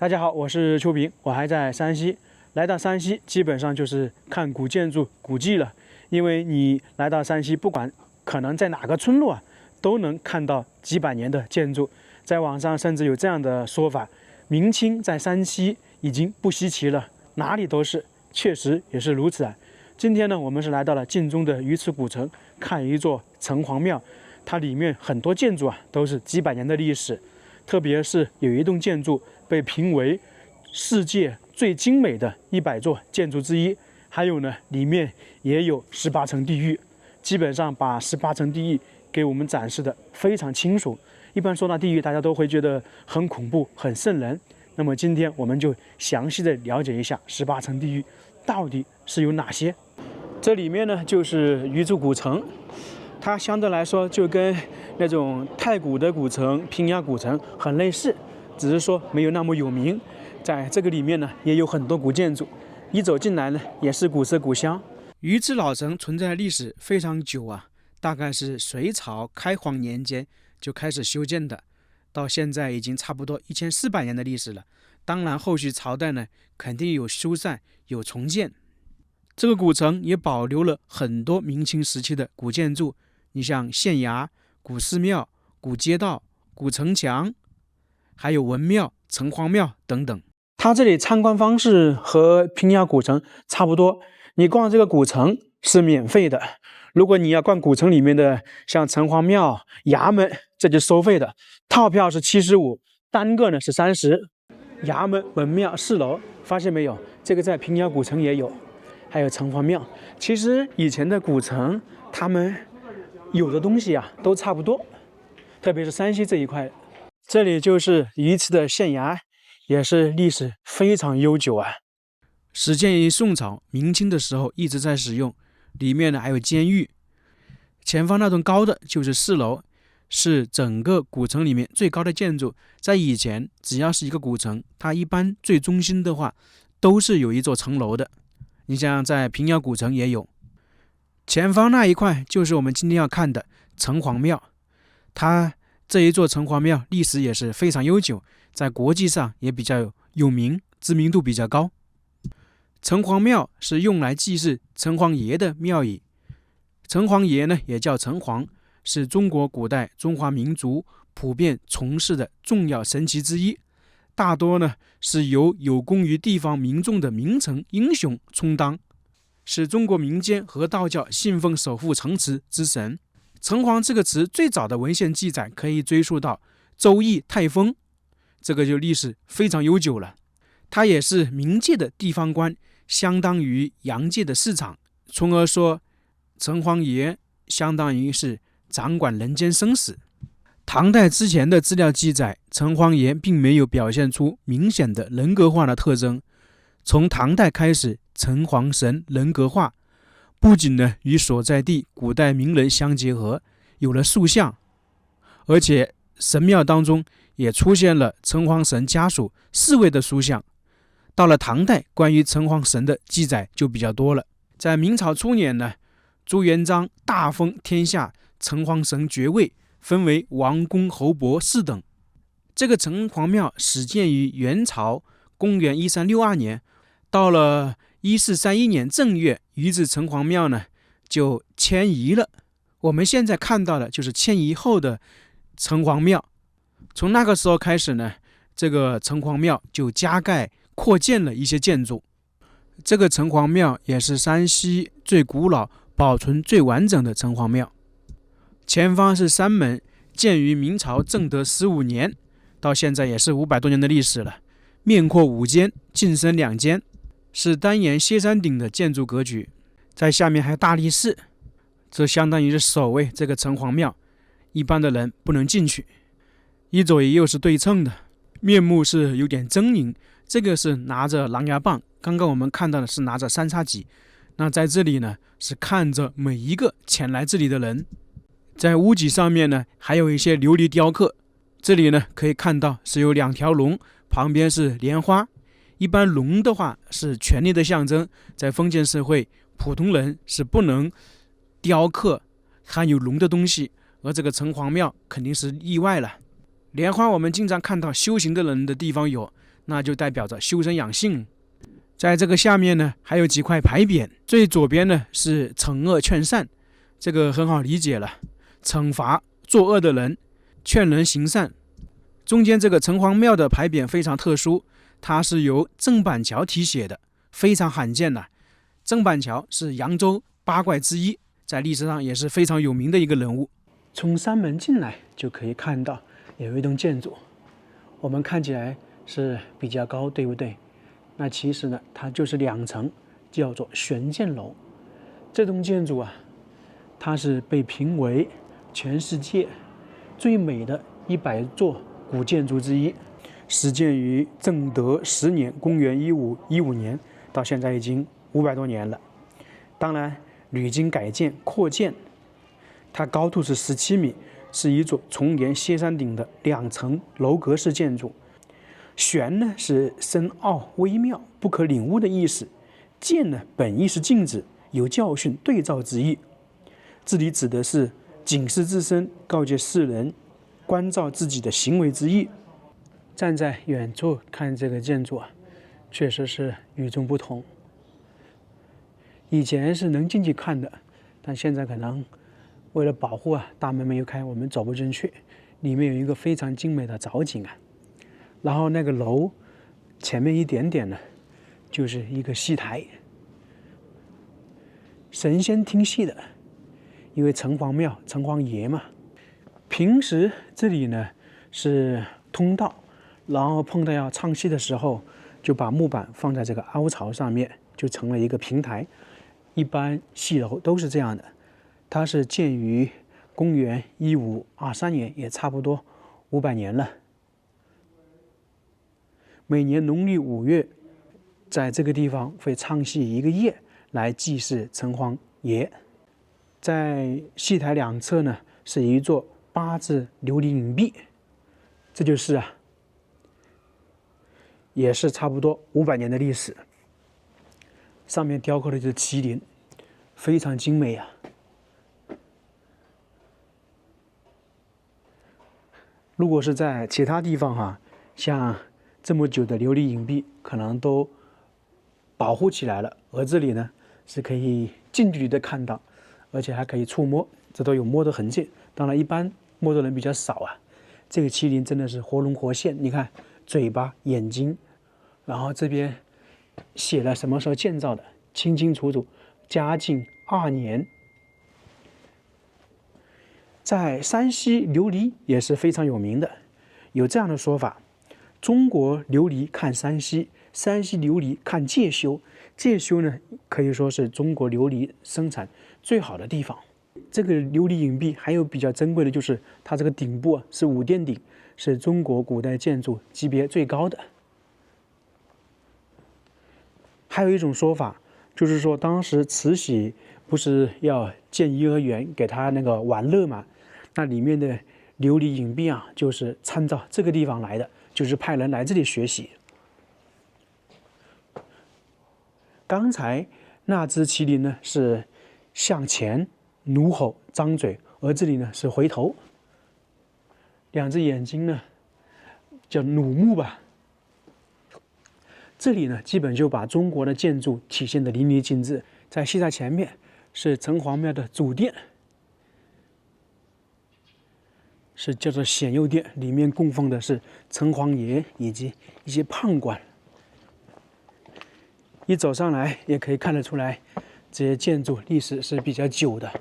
大家好，我是秋平，我还在山西。来到山西，基本上就是看古建筑、古迹了。因为你来到山西，不管可能在哪个村落都能看到几百年的建筑。在网上甚至有这样的说法：明清在山西已经不稀奇了，哪里都是。确实也是如此啊。今天呢，我们是来到了晋中的鱼池古城，看一座城隍庙。它里面很多建筑都是几百年的历史，特别是有一栋建筑被评为世界最精美的100座建筑之一。还有呢，里面也有18层地狱，基本上把18层地狱给我们展示的非常清楚。一般说到地狱，大家都会觉得很恐怖、很瘆人。那么今天我们就详细的了解一下18层地狱到底是有哪些。这里面呢就是鱼池古城，它相对来说就跟那种太古的古城、平遥古城很类似，只是说没有那么有名。在这个里面呢，也有很多古建筑，一走进来呢，也是古色古香。鱼池老城存在的历史非常久啊，大概是隋朝开皇年间就开始修建的，到现在已经差不多1400年的历史了。当然，后续朝代呢，肯定有修缮、有重建。这个古城也保留了很多明清时期的古建筑，你像县衙、古寺庙、古街道、古城墙，还有文庙、城隍庙等等。它这里参观方式和平遥古城差不多，你逛这个古城是免费的，如果你要逛古城里面的像城隍庙、衙门，这就收费的，套票是75，单个呢是30。衙门、文庙4楼，发现没有？这个在平遥古城也有，还有城隍庙。其实以前的古城，他们有的东西都差不多，特别是山西这一块。这里就是鱼池的县衙，也是历史非常悠久啊。始建于宋朝、明清的时候一直在使用，里面呢还有监狱。前方那栋高的就是4楼，是整个古城里面最高的建筑。在以前，只要是一个古城，它一般最中心的话都是有一座城楼的。你像在平遥古城也有。前方那一块就是我们今天要看的城隍庙，它这一座城隍庙历史也是非常悠久，在国际上也比较有名，知名度比较高。城隍庙是用来祭祀城隍爷的庙宇，城隍爷呢也叫城隍，是中国古代中华民族普遍从事的重要神祇之一，大多呢是由有功于地方民众的名臣英雄充当，是中国民间和道教信奉守护城池之神。城隍这个词最早的文献记载可以追溯到周易太丰，这个就历史非常悠久了。它也是冥界的地方官，相当于阳界的市长，从而说城隍爷相当于是掌管人间生死。唐代之前的资料记载，城隍爷并没有表现出明显的人格化的特征。从唐代开始，城隍神人格化，不仅呢与所在地古代名人相结合，有了塑像，而且神庙当中也出现了城隍神家属4位的塑像。到了唐代，关于城隍神的记载就比较多了。在明朝初年呢，朱元璋大封天下城隍神爵位，分为王公侯伯4等。这个城隍庙始建于元朝，公元1362年，到了1431年正月，鱼池城隍庙呢就迁移了。我们现在看到的就是迁移后的城隍庙。从那个时候开始呢，这个城隍庙就加盖扩建了一些建筑。这个城隍庙也是山西最古老、保存最完整的城隍庙。前方是山门，建于明朝正德15年，到现在也是500多年的历史了。面阔5间，进深2间，是单檐歇山顶的建筑格局。在下面还有大力士，这相当于是守卫这个城隍庙，一般的人不能进去。一左一右是对称的，面目是有点狰狞。这个是拿着狼牙棒，刚刚我们看到的是拿着三叉戟。那在这里呢，是看着每一个前来这里的人。在屋脊上面呢，还有一些琉璃雕刻。这里呢，可以看到是有2条龙，旁边是莲花。一般龙的话是权力的象征，在封建社会，普通人是不能雕刻含有龙的东西，而这个城隍庙肯定是例外了。莲花我们经常看到修行的人的地方有，那就代表着修身养性。在这个下面呢，还有几块牌匾，最左边呢是惩恶劝善，这个很好理解了，惩罚作恶的人，劝人行善。中间这个城隍庙的牌匾非常特殊，它是由郑板桥题写的，非常罕见的。郑板桥是扬州八怪之一，在历史上也是非常有名的一个人物。从山门进来就可以看到有一栋建筑，我们看起来是比较高，对不对？那其实呢，它就是2层，叫做玄剑楼。这栋建筑啊，它是被评为全世界最美的100座古建筑之一，始建于正德10年，公元1515年，到现在已经500多年了。当然，屡经改建扩建，它高度是17米，是一座重檐歇山顶的2层楼阁式建筑。玄呢是深奥微妙、不可领悟的意思；剑呢本意是禁止，有教训对照之意。这里指的是警示自身、告诫世人、关照自己的行为之意。站在远处看这个建筑啊，确实是与众不同。以前是能进去看的，但现在可能为了保护啊，大门没有开，我们走不进去。里面有一个非常精美的藻井啊。然后那个楼前面一点点呢，就是一个戏台，神仙听戏的，因为城隍庙城隍爷嘛。平时这里呢是通道，然后碰到要唱戏的时候，就把木板放在这个凹槽上面，就成了一个平台。一般戏楼都是这样的。它是建于公元1523年，也差不多500年了。每年农历5月，在这个地方会唱戏1个夜，来祭祀城隍爷。在戏台2侧呢，是一座8字琉璃影壁，这就是啊，也是差不多500年的历史。上面雕刻的就是麒麟，非常精美啊。如果是在其他地方哈，像这么久的琉璃影壁可能都保护起来了，而这里呢是可以近距离的看到，而且还可以触摸，这都有摸的痕迹。当然一般摸的人比较少啊。这个麒麟真的是活龙活现，你看嘴巴、眼睛，然后这边写了什么时候建造的，清清楚楚，嘉靖2年。在山西琉璃也是非常有名的，有这样的说法：中国琉璃看山西，山西琉璃看介休。介休呢，可以说是中国琉璃生产最好的地方。这个琉璃影壁还有比较珍贵的，就是它这个顶部是5殿顶，是中国古代建筑级别最高的。还有一种说法，就是说当时慈禧不是要建颐和园给他那个玩乐嘛，那里面的琉璃影壁啊，就是参照这个地方来的，就是派人来这里学习。刚才那只麒麟呢是向前怒吼张嘴，而这里呢是回头，2只眼睛呢叫怒目吧。这里呢基本就把中国的建筑体现得淋漓尽致。在戏台前面是城隍庙的主殿，是叫做显佑殿，里面供奉的是城隍爷以及一些判官。一走上来也可以看得出来，这些建筑历史是比较久的。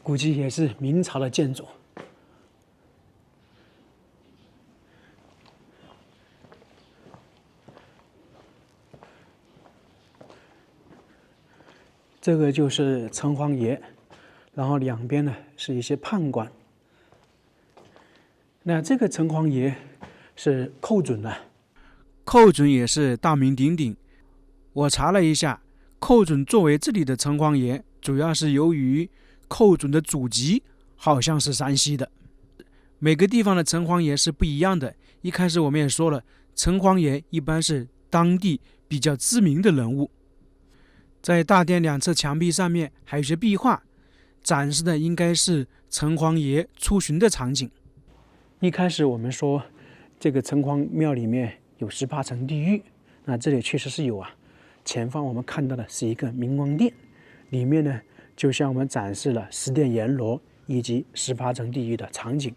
估计也是明朝的建筑。这个就是城隍爷，然后两边呢是一些判官。那这个城隍爷是寇准啊，寇准也是大名鼎鼎。我查了一下，寇准作为这里的城隍爷，主要是由于寇准的祖籍好像是山西的。每个地方的城隍爷是不一样的。一开始我们也说了，城隍爷一般是当地比较知名的人物。在大殿2侧墙壁上面还有一些壁画，展示的应该是城隍爷出巡的场景。一开始我们说这个城隍庙里面有18层地狱，那这里确实是有啊。前方我们看到的是一个明王殿，里面呢就向我们展示了10殿阎罗以及18层地狱的场景。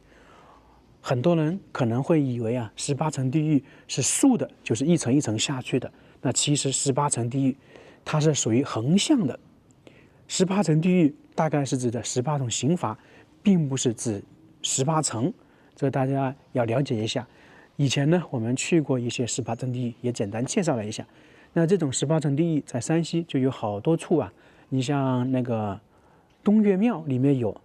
很多人可能会以为啊，18层地狱是竖的，就是一层一层下去的。那其实18层地狱它是属于横向的。18层地狱大概是指的18种刑罚，并不是指18层，这大家要了解一下。以前呢，我们去过一些18层地狱，也简单介绍了一下。那这种18层地狱在山西就有好多处啊，你像那个东岳庙里面有，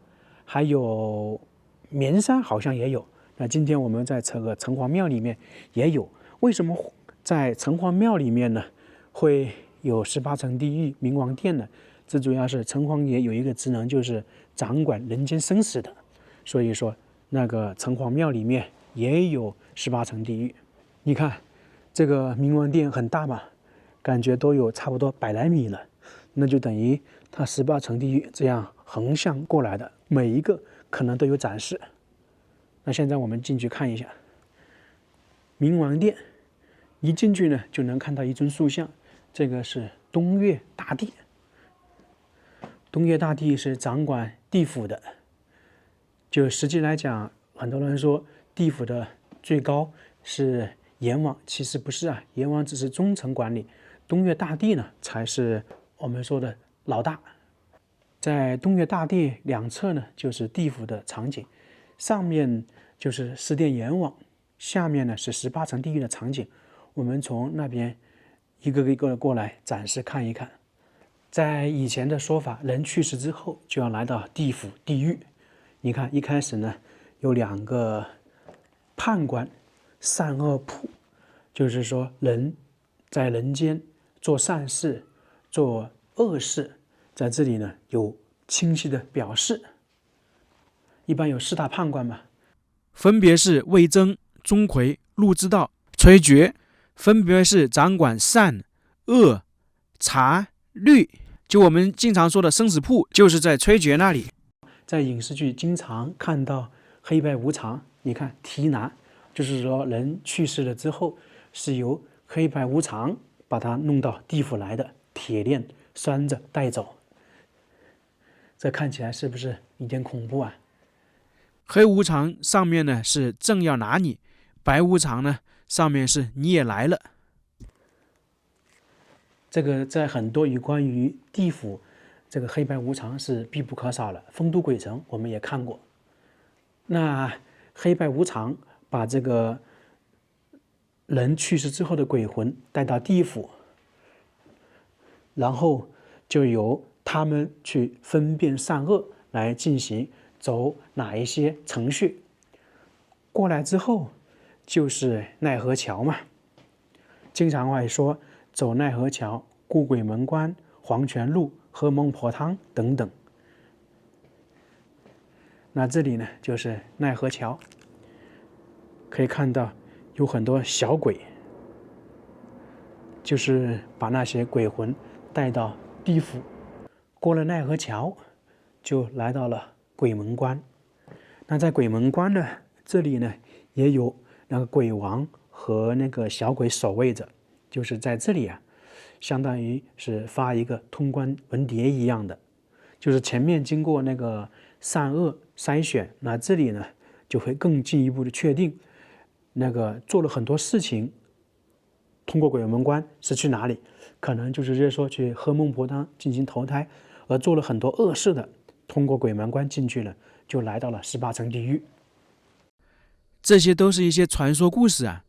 还有绵山好像也有。那今天我们在这个城隍庙里面也有。为什么在城隍庙里面呢会有18层地狱明王殿呢？这主要是城隍爷有一个职能，就是掌管人间生死的，所以说那个城隍庙里面也有18层地狱。你看这个明王殿很大吧，感觉都有差不多100来米了，那就等于它18层地狱这样横向过来的，每一个可能都有展示。那现在我们进去看一下明王殿，一进去呢就能看到一尊塑像，这个是东岳大帝。东岳大帝是掌管地府的，就实际来讲，很多人说地府的最高是阎王，其实不是啊，阎王只是中层管理，东岳大帝呢才是我们说的老大。在东岳大帝两侧呢就是地府的场景，上面就是10殿阎王，下面呢是18层地狱的场景。我们从那边一个一个过来展示看一看。在以前的说法，人去世之后就要来到地府地狱。你看一开始呢有2个判官，善恶簿，就是说人在人间做善事做恶事，在这里呢有清晰的表示。一般有4大判官嘛，分别是魏征、钟馗、陆之道、崔珏，分别是掌管善、恶、察、律。就我们经常说的生死簿，就是在崔珏那里。在影视剧经常看到黑白无常，你看提拿，就是说人去世了之后，是由黑白无常把他弄到地府来的，铁链拴着带走。这看起来是不是有点恐怖啊？黑无常上面呢是正要拿你，白无常呢上面是你也来了。这个在很多有关于地府这个黑白无常是必不可少的。丰都鬼城我们也看过，那黑白无常把这个人去世之后的鬼魂带到地府，然后就由他们去分辨善恶，来进行走哪一些程序。过来之后就是奈何桥嘛，经常会说走奈何桥、过鬼门关、黄泉路、喝孟婆汤等等。那这里呢就是奈何桥，可以看到有很多小鬼，就是把那些鬼魂带到地府。过了奈何桥就来到了鬼门关。那在鬼门关呢，这里呢也有那个鬼王和那个小鬼守卫着，就是在这里啊，相当于是发一个通关文牒一样的，就是前面经过那个善恶筛选，那这里呢就会更进一步的确定那个做了很多事情通过鬼门关是去哪里，可能就是直接说去喝孟婆汤进行投胎，而做了很多恶事的通过鬼门关进去了，就来到了18层地狱。这些都是一些传说故事啊。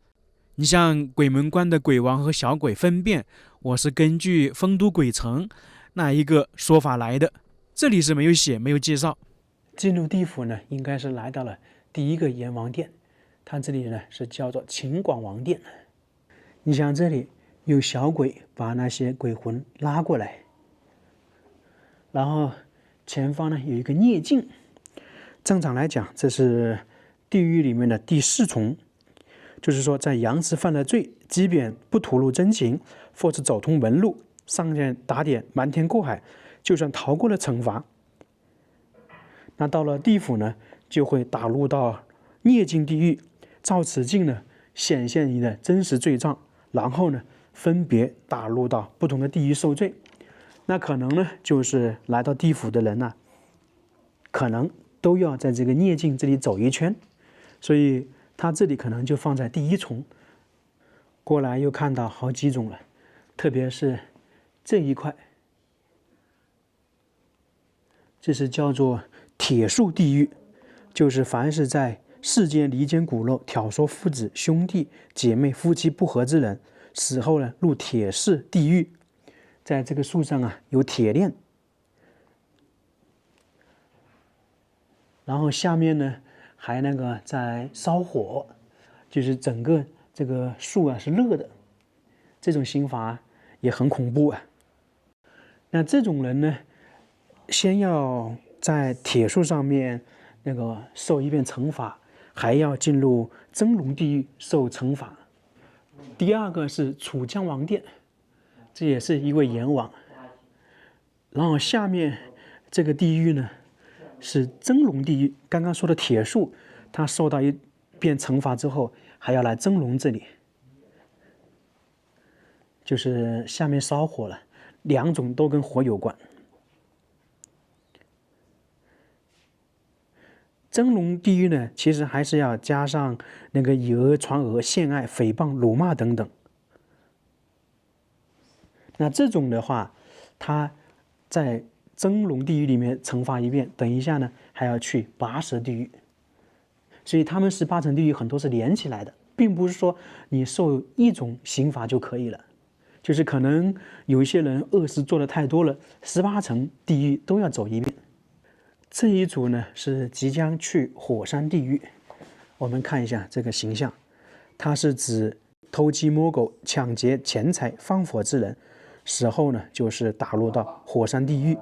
你像鬼门关的鬼王和小鬼分辨，我是根据丰都鬼城那一个说法来的，这里是没有写，没有介绍。进入地府呢，应该是来到了第一个阎王殿，它这里呢是叫做秦广王殿。你像这里有小鬼把那些鬼魂拉过来，然后前方呢有一个孽镜，正常来讲这是地狱里面的第4重，就是说在阳时犯了罪，即便不吐露真情，或是走通门路，上天打点瞒天过海，就算逃过了惩罚，那到了地府呢，就会打入到孽境地狱，照此镜呢显现你的真实罪状，然后呢分别打入到不同的地狱受罪。那可能呢就是来到地府的人呢，可能都要在这个孽境这里走一圈，所以他这里可能就放在第一重。过来又看到好几种了，特别是这一块，这是叫做铁树地狱，就是凡是在世间离间骨肉，挑唆父子兄弟姐妹夫妻不和之人，死后呢入铁室地狱。在这个树上啊有铁链，然后下面呢还在烧火，就是整个这个树啊是热的，这种刑罚也很恐怖啊。那这种人呢，先要在铁树上面受一遍惩罚，还要进入蒸笼地狱受惩罚。第二个是楚江王殿，这也是一位阎王。然后下面这个地狱呢是蒸笼地狱，刚刚说的铁树，他受到一遍惩罚之后，还要来蒸笼这里，就是下面烧火了，两种都跟火有关。蒸笼地狱呢，其实还是要加上以讹传讹、陷害、诽谤、辱骂等等。那这种的话，他在蒸笼地狱里面惩罚一遍，等一下呢还要去拔舌地狱。所以他们18层地狱很多是连起来的，并不是说你受一种刑罚就可以了，就是可能有一些人恶事做的太多了，18层地狱都要走一遍。这一组呢是即将去火山地狱。我们看一下这个形象，它是指偷鸡摸狗、抢劫钱财、放火之人，死后呢就是打入到火山地狱。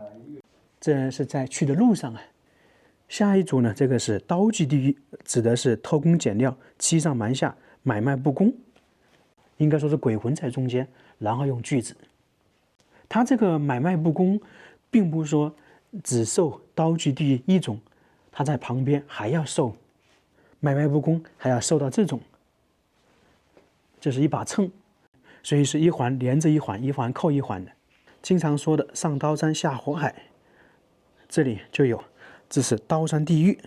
这是在去的路上啊。下一组呢，这个是刀具地狱，指的是偷工减料、欺上瞒下、买卖不公，应该说是鬼魂在中间，然后用锯子。他这个买卖不公，并不是说只受刀具地狱一种，他在旁边还要受买卖不公，还要受到这种。这是一把秤，所以是一环连着一环，一环扣一环的。经常说的上刀山下火海，这里就有。这是刀山地狱，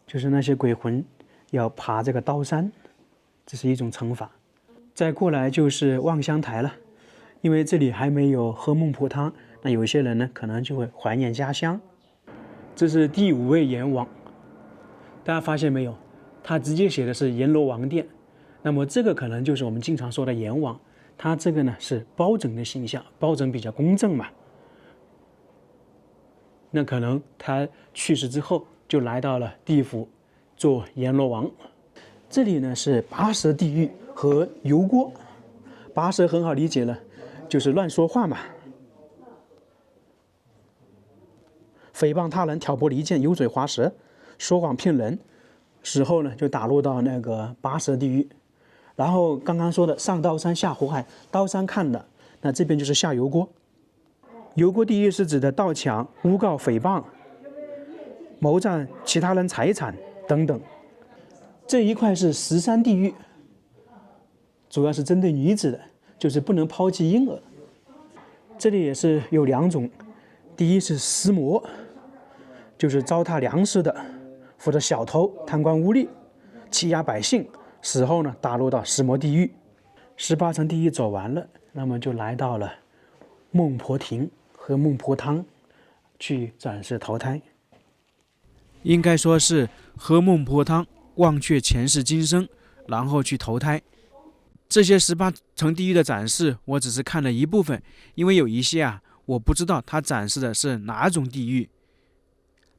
就是那些鬼魂要爬这个刀山，这是一种惩罚。再过来就是望乡台了，因为这里还没有喝孟婆汤，那有一些人呢可能就会怀念家乡。这是第5位阎王，大家发现没有？他直接写的是阎罗王殿，那么这个可能就是我们经常说的阎王，他这个呢是包拯的形象，包拯比较公正嘛。那可能他去世之后就来到了地府做阎罗王。这里呢是拔舌地狱和油锅。拔舌很好理解了，就是乱说话嘛，诽谤他人、挑拨离间、油嘴滑舌、说谎骗人，死后呢就打入到拔舌地狱。然后刚刚说的上刀山下火海，刀山看了，那这边就是下油锅。油锅地狱是指的盗抢、诬告、诽谤、谋占其他人财产等等。这一块是13地狱，主要是针对女子的，就是不能抛弃婴儿。这里也是有2种，第一是尸魔，就是糟蹋粮食的，或者小偷、贪官污吏、欺压百姓，死后呢打入到尸魔地狱。18层地狱走完了，那么就来到了孟婆亭和孟婆汤去转世投胎。应该说是喝孟婆汤，忘却前世今生，然后去投胎。这些18层地狱的展示，我只是看了一部分，因为有一些我不知道它展示的是哪种地狱，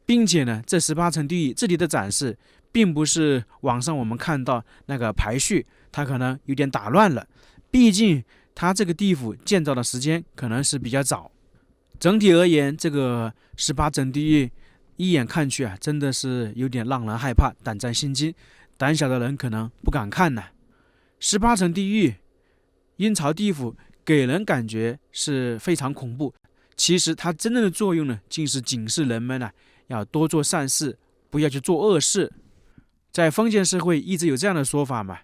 并且呢，这18层地狱这里的展示，并不是网上我们看到那个排序，它可能有点打乱了，毕竟它这个地府建造的时间可能是比较早。整体而言，这个18层地狱一眼看去真的是有点让人害怕，胆战心惊，胆小的人可能不敢看呢。18层地狱，阴曹地府给人感觉是非常恐怖，其实它真正的作用呢，竟是警示人们要多做善事，不要去做恶事。在封建社会一直有这样的说法嘛，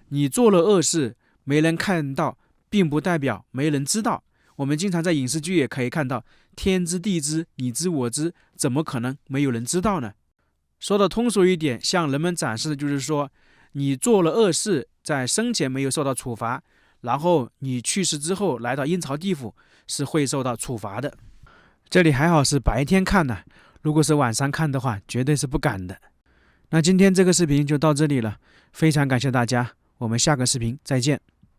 你做了恶事没人看到，并不代表没人知道。我们经常在影视剧也可以看到，天知地知，你知我知，怎么可能没有人知道呢？说的通俗一点，向人们展示的就是说，你做了恶事，在生前没有受到处罚，然后你去世之后来到阴曹地府，是会受到处罚的。这里还好是白天看呢，如果是晚上看的话，绝对是不敢的。那今天这个视频就到这里了，非常感谢大家，我们下个视频再见。